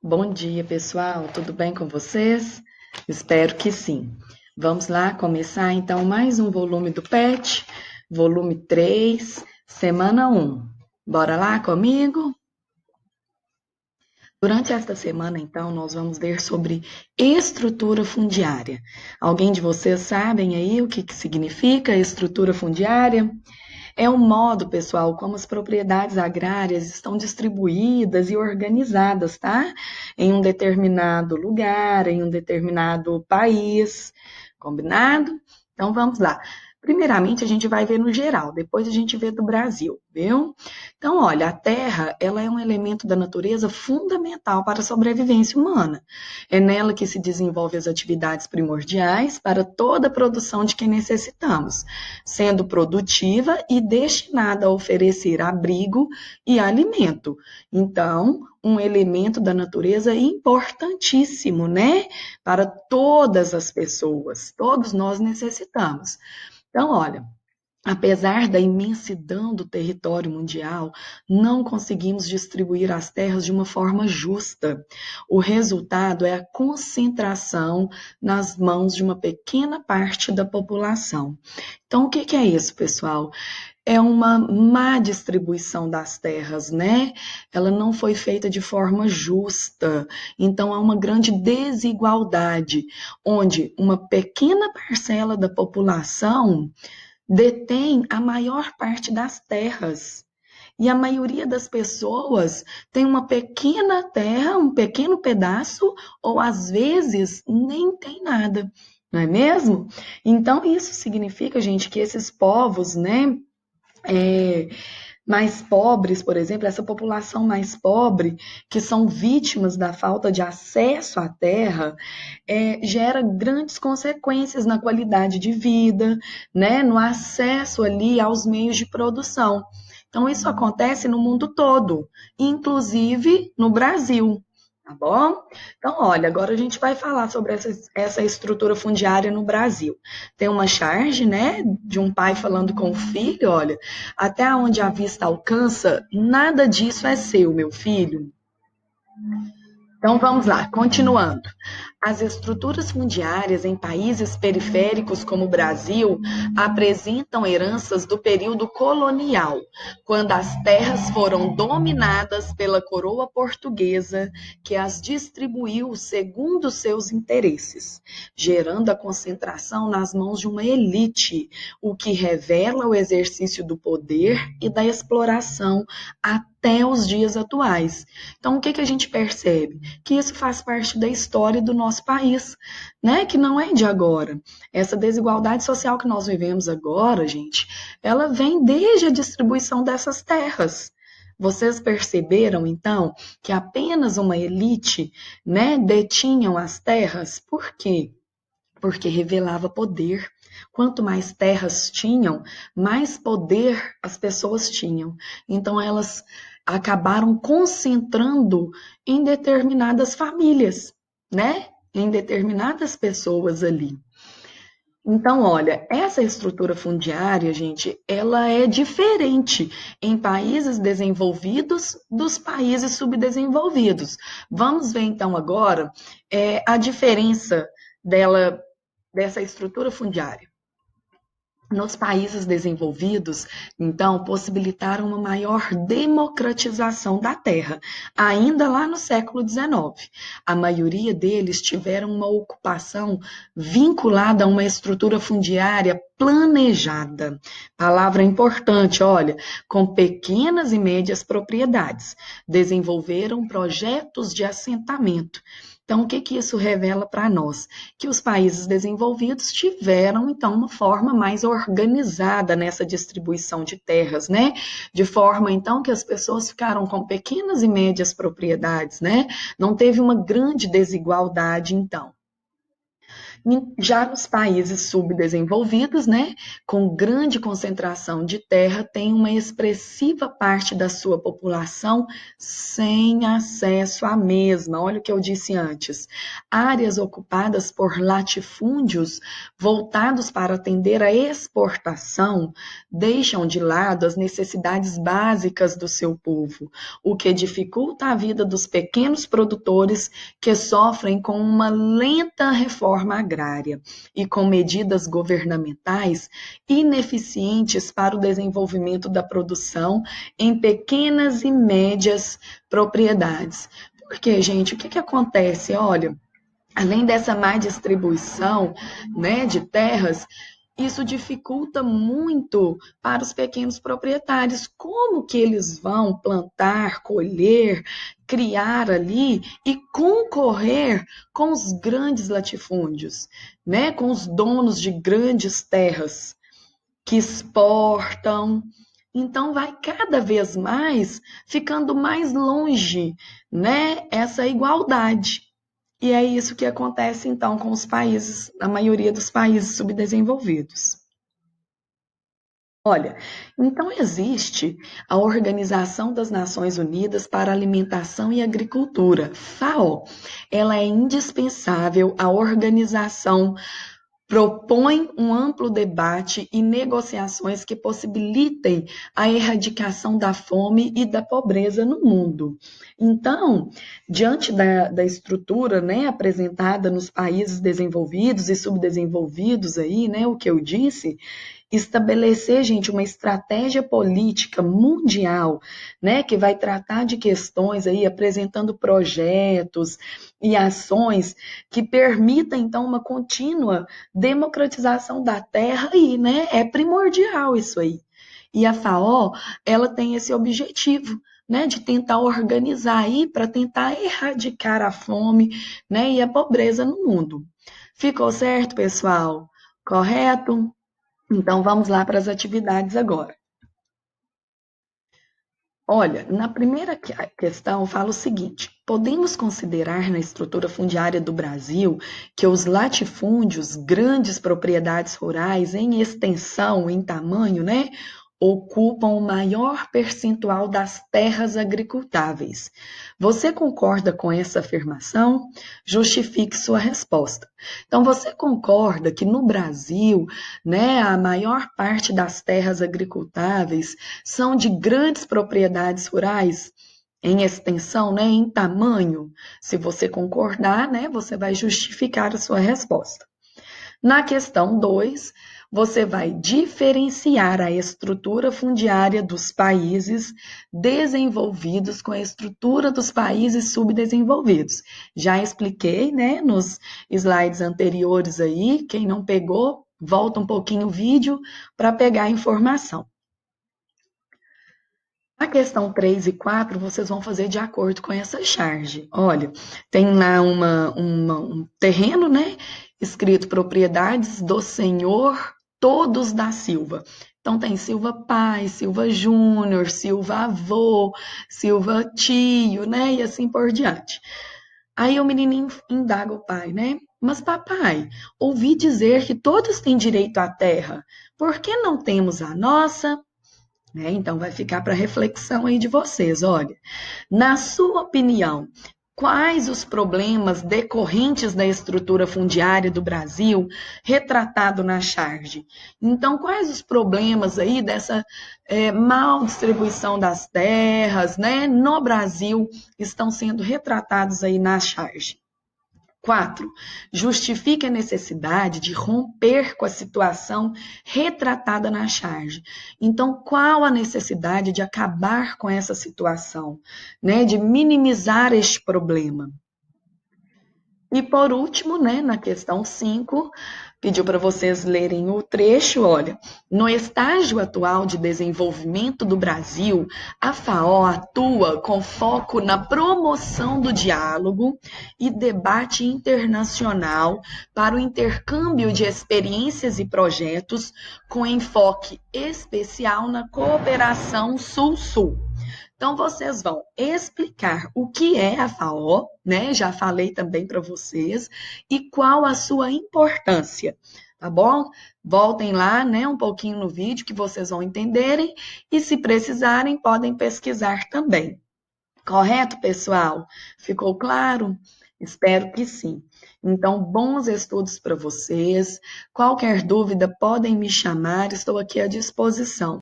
Bom dia, pessoal. Tudo bem com vocês? Espero que sim. Vamos lá começar então mais um volume do PET, volume 3, semana 1. Bora lá comigo? Durante esta semana, então, nós vamos ver sobre estrutura fundiária. Alguém de vocês sabem aí o que significa estrutura fundiária? É o modo, pessoal, como as propriedades agrárias estão distribuídas e organizadas, tá? Em um determinado lugar, em um determinado país. Combinado? Então vamos lá. Primeiramente, a gente vai ver no geral, depois a gente vê do Brasil, viu? Então, olha, a terra, ela é um elemento da natureza fundamental para a sobrevivência humana. É nela que se desenvolvem as atividades primordiais para toda a produção de que necessitamos, sendo produtiva e destinada a oferecer abrigo e alimento. Então, um elemento da natureza importantíssimo, né? Para todas as pessoas, todos nós necessitamos. Então, olha, apesar da imensidão do território mundial, não conseguimos distribuir as terras de uma forma justa. O resultado é a concentração nas mãos de uma pequena parte da população. Então, o que é isso, pessoal? É uma má distribuição das terras, né? Ela não foi feita de forma justa. Então, há uma grande desigualdade, onde uma pequena parcela da população detém a maior parte das terras. E a maioria das pessoas tem uma pequena terra, um pequeno pedaço, ou às vezes nem tem nada, não é mesmo? Então, isso significa, gente, que esses povos, né, é, mais pobres, por exemplo, essa população mais pobre, que são vítimas da falta de acesso à terra, gera grandes consequências na qualidade de vida, né, no acesso ali aos meios de produção. Então, isso acontece no mundo todo, inclusive no Brasil. Tá bom? Então, olha, agora a gente vai falar sobre essa estrutura fundiária no Brasil. Tem uma charge, né, de um pai falando com o filho, olha, até onde a vista alcança, nada disso é seu, meu filho. Então vamos lá, continuando. As estruturas fundiárias em países periféricos como o Brasil apresentam heranças do período colonial, quando as terras foram dominadas pela coroa portuguesa, que as distribuiu segundo seus interesses, gerando a concentração nas mãos de uma elite, o que revela o exercício do poder e da exploração até os dias atuais. Então, o que a gente percebe? Que isso faz parte da história do nosso país, né? Que não é de agora. Essa desigualdade social que nós vivemos agora, gente, ela vem desde a distribuição dessas terras. Vocês perceberam, então, que apenas uma elite, né, detinham as terras? Por quê? Porque revelava poder. Quanto mais terras tinham, mais poder as pessoas tinham. Então, elas acabaram concentrando em determinadas famílias, né? Em determinadas pessoas ali. Então, olha, essa estrutura fundiária, gente, ela é diferente em países desenvolvidos dos países subdesenvolvidos. Vamos ver então agora a diferença dela, dessa estrutura fundiária. Nos países desenvolvidos, então, possibilitaram uma maior democratização da terra, ainda lá no século XIX. A maioria deles tiveram uma ocupação vinculada a uma estrutura fundiária planejada. Palavra importante, olha, com pequenas e médias propriedades. Desenvolveram projetos de assentamento. Então, o que isso revela para nós? Que os países desenvolvidos tiveram, então, uma forma mais organizada nessa distribuição de terras, né? De forma, então, que as pessoas ficaram com pequenas e médias propriedades, né? Não teve uma grande desigualdade, então. Já nos países subdesenvolvidos, né, com grande concentração de terra, tem uma expressiva parte da sua população sem acesso à mesma. Olha o que eu disse antes. Áreas ocupadas por latifúndios voltados para atender à exportação deixam de lado as necessidades básicas do seu povo, o que dificulta a vida dos pequenos produtores que sofrem com uma lenta reforma agrária e com medidas governamentais ineficientes para o desenvolvimento da produção em pequenas e médias propriedades. Porque, gente, o que acontece? Olha, além dessa má distribuição, né, de terras, isso dificulta muito para os pequenos proprietários. Como que eles vão plantar, colher, criar ali e concorrer com os grandes latifúndios, né? Com os donos de grandes terras que exportam? Então vai cada vez mais ficando mais longe, né, essa igualdade. E é isso que acontece, então, com os países, a maioria dos países subdesenvolvidos. Olha, então existe a Organização das Nações Unidas para a Alimentação e Agricultura, FAO. Ela é indispensável à organização, propõe um amplo debate e negociações que possibilitem a erradicação da fome e da pobreza no mundo. Então, diante da estrutura, né, apresentada nos países desenvolvidos e subdesenvolvidos aí, né, o que eu disse, estabelecer, gente, uma estratégia política mundial, né, que vai tratar de questões aí, apresentando projetos e ações que permitam, então, uma contínua democratização da terra aí, né? É primordial isso aí. E a FAO, ela tem esse objetivo, né, de tentar organizar aí para tentar erradicar a fome, né, e a pobreza no mundo. Ficou certo, pessoal? Correto? Então vamos lá para as atividades agora. Olha, na primeira questão fala o seguinte: podemos considerar na estrutura fundiária do Brasil que os latifúndios, grandes propriedades rurais em extensão, em tamanho, né, ocupam o maior percentual das terras agricultáveis. Você concorda com essa afirmação? Justifique sua resposta. Então, você concorda que no Brasil, né, a maior parte das terras agricultáveis são de grandes propriedades rurais? Em extensão, né, em tamanho? Se você concordar, né, você vai justificar a sua resposta. Na questão 2, você vai diferenciar a estrutura fundiária dos países desenvolvidos com a estrutura dos países subdesenvolvidos. Já expliquei, né, nos slides anteriores aí, quem não pegou, volta um pouquinho o vídeo para pegar a informação. A questão 3 e 4, vocês vão fazer de acordo com essa charge. Olha, tem lá um terreno, né? Escrito propriedades do senhor todos da Silva. Então tem Silva pai, Silva júnior, Silva avô, Silva tio, né? E assim por diante. Aí o menininho indaga o pai, né? Mas papai, ouvi dizer que todos têm direito à terra. Por que não temos a nossa? Né? Então, vai ficar para reflexão aí de vocês. Olha, na sua opinião, quais os problemas decorrentes da estrutura fundiária do Brasil retratado na charge? Então, quais os problemas aí dessa mal distribuição das terras, né, no Brasil estão sendo retratados aí na charge? 4. Justifique a necessidade de romper com a situação retratada na charge. Então, qual a necessidade de acabar com essa situação, né? De minimizar este problema? E por último, né, na questão 5, pediu para vocês lerem o trecho, olha. No estágio atual de desenvolvimento do Brasil, a FAO atua com foco na promoção do diálogo e debate internacional para o intercâmbio de experiências e projetos com enfoque especial na cooperação Sul-Sul. Então, vocês vão explicar o que é a FAO, né? Já falei também para vocês, e qual a sua importância, tá bom? Voltem lá, né, um pouquinho no vídeo que vocês vão entenderem, e se precisarem, podem pesquisar também. Correto, pessoal? Ficou claro? Espero que sim. Então, bons estudos para vocês. Qualquer dúvida, podem me chamar, estou aqui à disposição.